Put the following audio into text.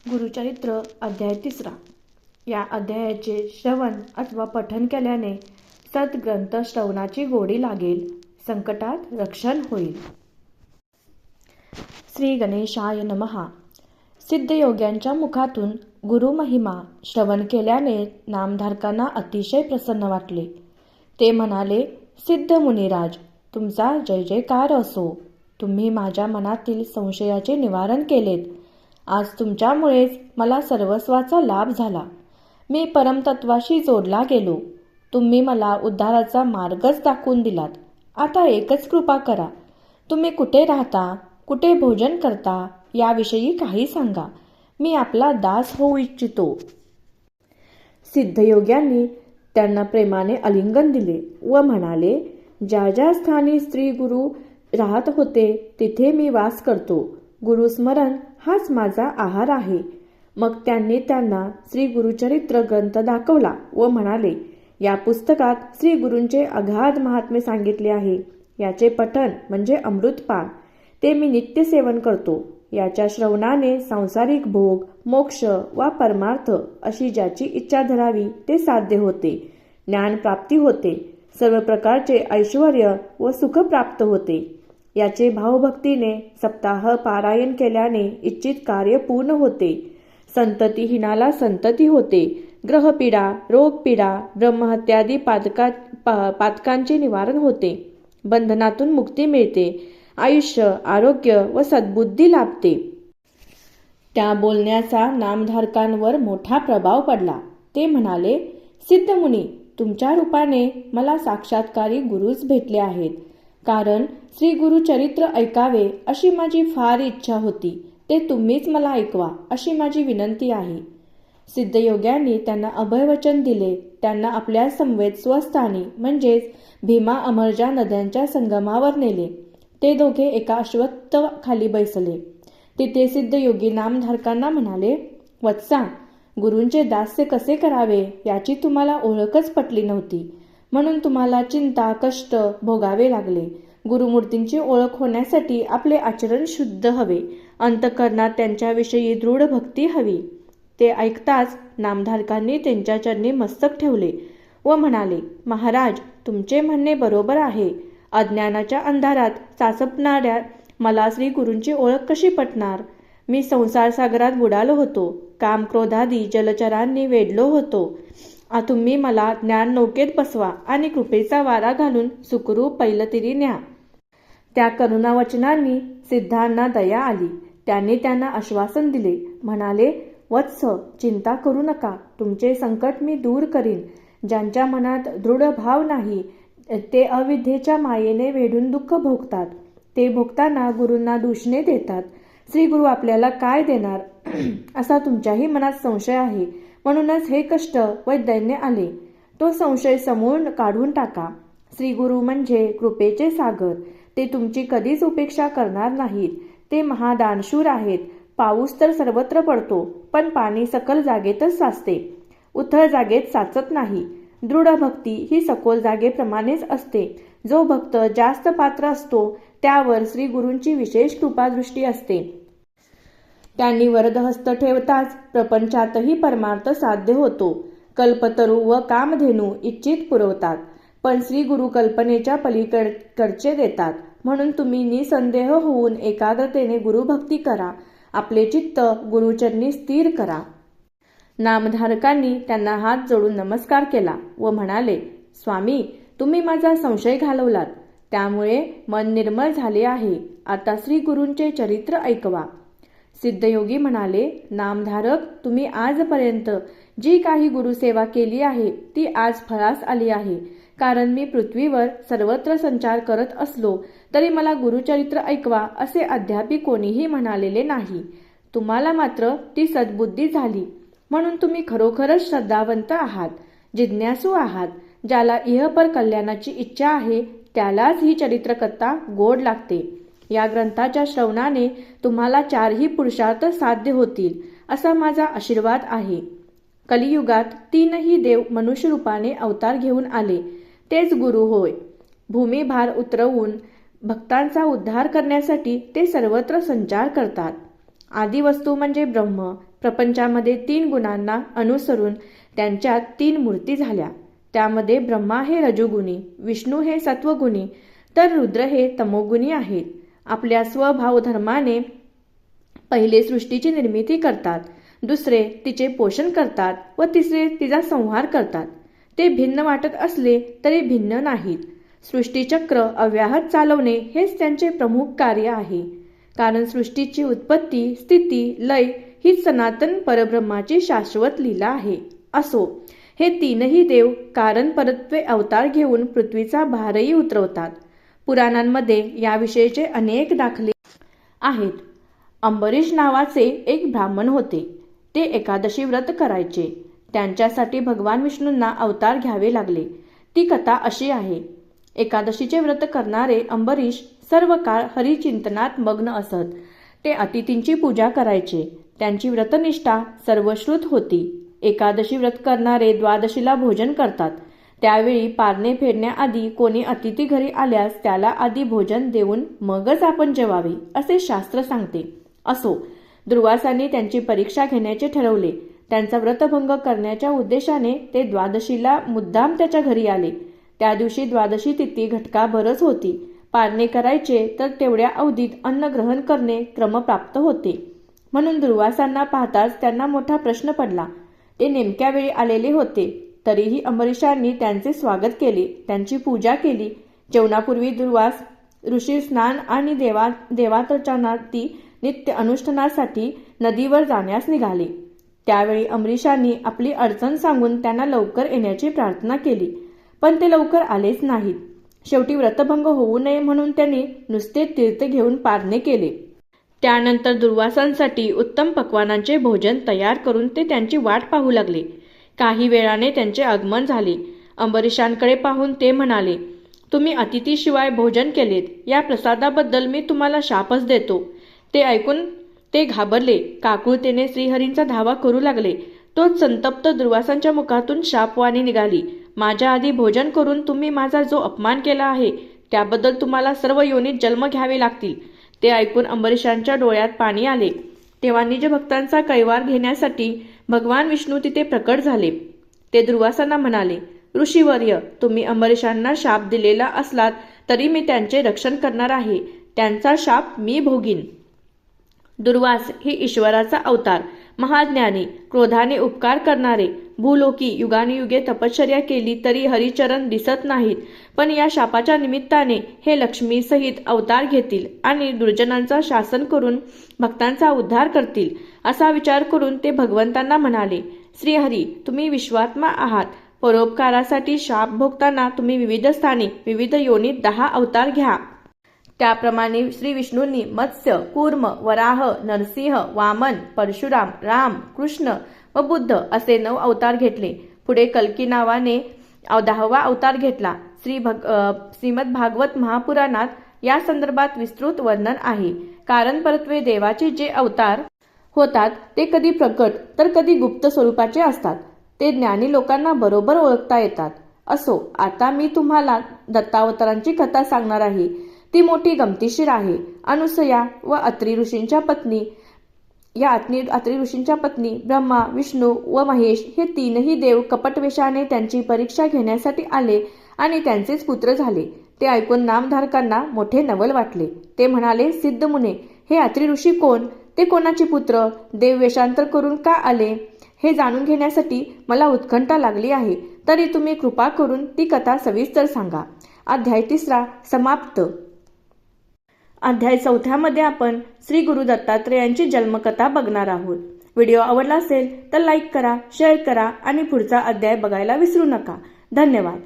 गुरुचरित्र अध्याय 3. या अध्यायाचे श्रवण अथवा पठन केल्याने सद्ग्रंथ श्रवणाची गोडी लागेल, संकटात रक्षण होईल. श्री गणेशाय नमः. सिद्धयोग्यांच्या मुखातून गुरुमहिमा श्रवण केल्याने नामधारकांना अतिशय प्रसन्न वाटले. ते म्हणाले, सिद्ध मुनिराज, तुमचा जय जयकार असो. तुम्ही माझ्या मनातील संशयाचे निवारण केलेत. आज तुमच्यामुळेच मला सर्वस्वाचा लाभ झाला. मी परमतत्वाशी जोडला गेलो. तुम्ही मला उद्धाराचा मार्गच दाखवून दिलात. आता एकच कृपा करा. तुम्ही कुठे राहता, कुठे भोजन करता याविषयी काही सांगा. मी आपला दास होऊ इच्छितो. सिद्धयोग्यांनी त्यांना प्रेमाने आलिंगन दिले व म्हणाले, ज्या ज्या स्थानी स्त्री गुरु राहत होते तिथे मी वास करतो. गुरुस्मरण हाच माझा आहार आहे. मग त्यांनी त्यांना श्री गुरुचरित्र ग्रंथ दाखवला व म्हणाले, या पुस्तकात श्री गुरूंचे अगाध महात्म्य सांगितले आहे. याचे पठण म्हणजे अमृतपान. ते मी नित्य सेवन करतो. याच्या श्रवणाने सांसारिक भोग, मोक्ष वा परमार्थ अशी ज्याची इच्छा धरावी ते साध्य होते. ज्ञान प्राप्ती होते. सर्व प्रकारचे ऐश्वर्य व सुख प्राप्त होते. याचे भावभक्तीने सप्ताह पारायण केल्याने इच्छित कार्य पूर्ण होते. संततीहीनाला संतती होते. ग्रहपीडा, रोगपीडा, ब्रह्महत्यादी पातकांचे निवारण होते. बंधनातून मुक्ती मिळते. आयुष्य, आरोग्य व सद्बुद्धी लाभते. त्या बोलण्याचा नामधारकांवर मोठा प्रभाव पडला. ते म्हणाले, सिद्ध मुनी, तुमच्या रूपाने मला साक्षात्कारी गुरुच भेटले आहेत. कारण श्री गुरु चरित्र ऐकावे अशी माझी फार इच्छा होती. ते तुम्हीच मला ऐकवा अशी माझी विनंती आहे. सिद्धयोग्यांनी त्यांना अभयवचन दिले. त्यांना आपल्या समवेत स्वस्थानी म्हणजेच भीमा अमरजा नद्यांच्या संगमावर नेले. ते दोघे एका अश्वत्थ खाली बैसले. तिथे सिद्धयोगी नामधारकांना म्हणाले, वत्सा, गुरूंचे दास्य कसे करावे याची तुम्हाला ओळखच पटली नव्हती. म्हणून तुम्हाला चिंता, कष्ट भोगावे लागले. गुरुमूर्तींची ओळख होण्यासाठी आपले आचरण शुद्ध हवे. अंतःकरणात त्यांच्याविषयी दृढ भक्ती हवी. ते ऐकताच नामधारकांनी त्यांच्या चरणी मस्तक ठेवले व म्हणाले, महाराज, तुमचे म्हणणे बरोबर आहे. अज्ञानाच्या अंधारात चाचपणाऱ्या मला श्री गुरूंची ओळख कशी पटणार? मी संसार सागरात बुडालो होतो. काम क्रोधादी जलचरांनी वेढलो होतो. तुम्ही मला ज्ञान नौकेत बसवा आणि कृपेचा वारा घालून सुखरूप पैलतीरी न्या. त्या करुणावचनांनी सिद्धांना दया आली. त्यांनी त्यांना आश्वासन दिले. म्हणाले, वत्स, चिंता करू नका. तुमचे संकट मी दूर करीन. ज्यांच्या मनात दृढ भाव नाही ते अविद्येच्या मायेने वेढून दुःख भोगतात. ते भोगताना गुरूंना दूषणे देतात. श्री गुरु आपल्याला काय देणार असा तुमच्याही मनात संशय आहे. म्हणूनच हे कष्ट व दैन्य आले. तो संशय समूळ काढून टाका. श्री गुरु म्हणजे कृपेचे सागर. ते तुमची कधीच उपेक्षा करणार नाहीत. ते महादानशूर आहेत. पाऊस तर सर्वत्र पडतो, पण पाणी सकल जागेतच साचते, उथळ जागेत साचत नाही. दृढ भक्ती ही सखोल जागेप्रमाणेच असते. जो भक्त जास्त पात्र असतो त्यावर श्री गुरूंची विशेष कृपादृष्टी असते. त्यांनी वरदहस्त ठेवताच प्रपंचातही परमार्थ साध्य होतो. कल्पतरू व कामधेनू इच्छित पुरवतात, पण श्री गुरु कल्पनेच्या पलीकडचे देतात. म्हणून तुम्ही निसंदेह होऊन एकाग्रतेने गुरुभक्ती करा. आपले चित्त गुरुचरणी स्थिर करा. नामधारकांनी त्यांना हात जोडून नमस्कार केला व म्हणाले, स्वामी, तुम्ही माझा संशय घालवलात. त्यामुळे मन निर्मळ झाले आहे. आता श्री गुरूंचे चरित्र ऐकवा. सिद्धयोगी म्हणाले, नामधारक, तुम्ही आजपर्यंत जी काही गुरुसेवा केली आहे ती आज फळास आली आहे. कारण मी पृथ्वीवर सर्वत्र संचार करत असलो तरी मला गुरुचरित्र ऐकवा असे अद्यापि कोणीही म्हणालेले नाही. तुम्हाला मात्र ती सद्बुद्धी झाली. म्हणून तुम्ही खरोखरच श्रद्धावंत आहात, जिज्ञासू आहात. ज्याला इहपर कल्याणाची इच्छा आहे त्यालाच ही चरित्रकथा गोड लागते. या ग्रंथाच्या श्रवणाने तुम्हाला चारही पुरुषार्थ साध्य होतील असा माझा आशीर्वाद आहे. कलियुगात तीनही देव मनुष्य रूपाने अवतार घेऊन आले. तेच गुरु होय. भूमिभार उतरवून भक्तांचा उद्धार करण्यासाठी ते सर्वत्र संचार करतात. आदी वस्तू म्हणजे ब्रह्म. प्रपंचामध्ये 3 गुणांना अनुसरून त्यांच्यात 3 मूर्ती झाल्या. त्यामध्ये ब्रह्मा हे रजोगुणी, विष्णू हे सत्वगुणी, तर रुद्र हे तमोगुणी आहेत. आपल्या स्वभाव धर्माने पहिले सृष्टीची निर्मिती करतात, दुसरे तिचे पोषण करतात व तिसरे तिचा संहार करतात. ते भिन्न वाटत असले तरी भिन्न नाहीत. सृष्टीचक्र अव्याहत चालवणे हेच त्यांचे प्रमुख कार्य आहे. कारण सृष्टीची उत्पत्ती, स्थिती, लय ही सनातन परब्रह्माची शाश्वत लीला आहे. असो, हे 3ही देव कारण परत्वे अवतार घेऊन पृथ्वीचा भारही उतरवतात. पुराणांमध्ये याविषयीचे अनेक दाखले आहेत. अंबरीश नावाचे एक ब्राह्मण होते. ते एकादशी व्रत करायचे. त्यांच्यासाठी भगवान विष्णूंना अवतार घ्यावे लागले. ती कथा अशी आहे. एकादशीचे व्रत करणारे अंबरीश सर्व काळ हरिचिंतनात मग्न असत. ते अतिथींची पूजा करायचे. त्यांची व्रतनिष्ठा सर्वश्रुत होती. एकादशी व्रत करणारे द्वादशीला भोजन करतात. त्यावेळी पारणे फेडण्याआधी कोणी अतिथी घरी आल्यास त्याला आधी भोजन देऊन मगच आपण जेवावे असे शास्त्र सांगते. असो, दुर्वासांनी त्यांची परीक्षा घेण्याचे ठरवले. त्यांचा व्रतभंग करण्याच्या उद्देशाने ते द्वादशीला मुद्दाम त्याच्या घरी आले. त्या दिवशी द्वादशी तिथी घटकाभरच होती. पारणे करायचे तर तेवढ्या अवधीत अन्न ग्रहण करणे क्रमप्राप्त होते. म्हणून दुर्वासांना पाहताच त्यांना मोठा प्रश्न पडला. ते नेमक्या वेळी आलेले होते. तरीही अंबरीशांनी त्यांचे स्वागत केले, त्यांची पूजा केली. जेवणापूर्वी दुर्वास ऋषी स्नान आणि देवार्चनाती नित्य अनुष्ठानासाठी नदीवर जाण्यास निघाले. त्यावेळी अंबरीशांनी आपली अडचण सांगून त्यांना लवकर येण्याची प्रार्थना केली, पण ते लवकर आलेच नाहीत. शेवटी व्रतभंग होऊ नये म्हणून त्यांनी नुसते तीर्थ घेऊन पारणे केले. त्यानंतर दुर्वासांसाठी उत्तम पक्वानांचे भोजन तयार करून ते त्यांची वाट पाहू लागले. काही वेळाने त्यांचे आगमन झाले. अंबरीशांकडे पाहून ते म्हणाले, तुम्ही अतिथीशिवाय भोजन केलेत. या प्रसादाबद्दल मी तुम्हाला शापच देतो. ते ऐकून ते घाबरले. काकुळतेने श्रीहरींचा धावा करू लागले. तोच संतप्त दुर्वासांच्या मुखातून शापवाणी निघाली. माझ्या आधी भोजन करून तुम्ही माझा जो अपमान केला आहे त्याबद्दल तुम्हाला सर्व योनीत जन्म घ्यावे लागतील. ते ऐकून अंबरीशांच्या डोळ्यात पाणी आले. तेव्हा निज भक्तांचा कैवार घेण्यासाठी भगवान विष्णू तिथे प्रकट झाले. ते दुर्वासांना म्हणाले, ऋषीवर्य, तुम्ही अंबरीशांना शाप दिलेला असलात तरी मी त्यांचे रक्षण करणार आहे. त्यांचा शाप मी भोगीन. दुर्वास हे ईश्वराचा अवतार, महाज्ञानी, क्रोधाने उपकार करणारे. भूलोकी युगानुयुगे तपश्चर्या केली तरी हरिचरण दिसत नाहीत. पण या शापाच्या निमित्ताने हे लक्ष्मीसहित अवतार घेतील आणि दुर्जनांचा शासन करून भक्तांचा उद्धार करतील. असा विचार करून ते भगवंतांना म्हणाले, श्रीहरी, तुम्ही विश्वात्मा आहात. परोपकारासाठी शाप भोगताना तुम्ही विविध स्थानी विविध योनीत 10 अवतार घ्या. त्याप्रमाणे श्री विष्णूंनी मत्स्य, कूर्म, वराह, नरसिंह, वामन, परशुराम, राम, कृष्ण व बुद्ध असे 9 अवतार घेतले. पुढे कल्की नावाने 10वा अवतार घेतला. श्रीमद भागवत महापुराणात या संदर्भात विस्तृत वर्णन आहे. कारण परत्वे देवाचे जे अवतार होतात ते कधी प्रकट तर कधी गुप्त स्वरूपाचे असतात. ते ज्ञानी लोकांना बरोबर ओळखता येतात. असो, आता मी तुम्हाला दत्तावतारांची कथा सांगणार आहे. ती मोठी गमतीशीर आहे. अनुसया व अत्री ऋषींच्या पत्नी अत्री ऋषींच्या पत्नी ब्रह्मा, विष्णू व महेश हे 3ही देव कपटवेशाने त्यांची परीक्षा घेण्यासाठी आले आणि त्यांचेच पुत्र झाले. ते ऐकून नामधारकांना मोठे नवल वाटले. ते म्हणाले, सिद्धमुने, हे अत्री ऋषी कोण? ते कोणाचे पुत्र? देव वेषांतर करून का आले? हे जाणून घेण्यासाठी मला उत्कंठा लागली आहे. तरी तुम्ही कृपा करून ती कथा सविस्तर सांगा. अध्याय 3 समाप्त. अध्याय 4 मध्ये आपण श्री गुरु दत्तात्रेयांची जन्मकथा बघणार आहोत. व्हिडिओ आवडला असेल तर लाईक करा, शेअर करा आणि पुढचा अध्याय बघायला विसरू नका. धन्यवाद.